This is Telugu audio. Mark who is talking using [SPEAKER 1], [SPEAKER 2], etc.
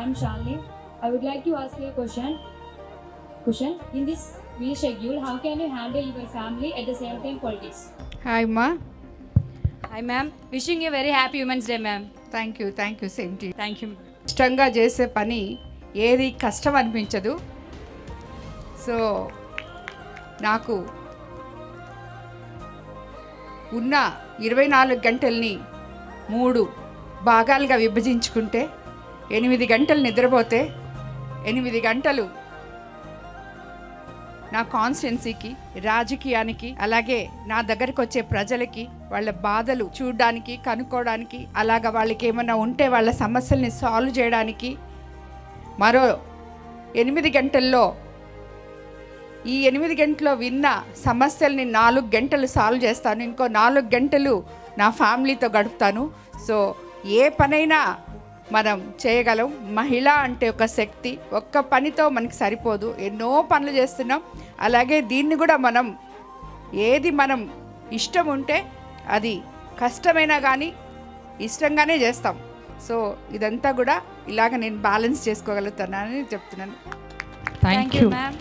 [SPEAKER 1] I'm Shalini. I would like to ask you a question. In this busy schedule, how can you handle your family at the same time politics?
[SPEAKER 2] Hi అమ్మా.
[SPEAKER 3] Hi ma'am, wishing you a very happy Women's Day ma'am.
[SPEAKER 2] Thank you same టీ.
[SPEAKER 3] Thank you.
[SPEAKER 2] ఇష్టంగా చేసే పని ఏది కష్టం అనిపించదు. సో నాకు ఉన్న 24 గంటల్ని 3 భాగాలుగా విభజించుకుంటే 8 గంటలు నిద్రపోతే 8 గంటలు నా కాన్స్టిట్యున్సీకి, రాజకీయానికి, అలాగే నా దగ్గరకు వచ్చే ప్రజలకి వాళ్ళ బాధలు చూడడానికి, కనుక్కోవడానికి, అలాగ వాళ్ళకి ఏమైనా ఉంటే వాళ్ళ సమస్యల్ని సాల్వ్ చేయడానికి మరో 8 గంటల్లో ఈ 8 గంటల్లో విన్న సమస్యల్ని 4 గంటలు సాల్వ్ చేస్తాను. ఇంకో 4 గంటలు నా ఫ్యామిలీతో గడుపుతాను. సో ఏ పనైనా మనం చేయగలం. మహిళ అంటే ఒక శక్తి. ఒక్క పనితో మనకి సరిపోదు, ఎన్నో పనులు చేస్తున్నాం. అలాగే దీన్ని కూడా ఏది మనం ఇష్టం ఉంటే అది కష్టమైనా కానీ ఇష్టంగానే చేస్తాం. సో ఇదంతా కూడా ఇలాగ నేను బ్యాలెన్స్ చేసుకోగలుగుతానని చెప్తున్నాను.
[SPEAKER 3] Thank you ma'am.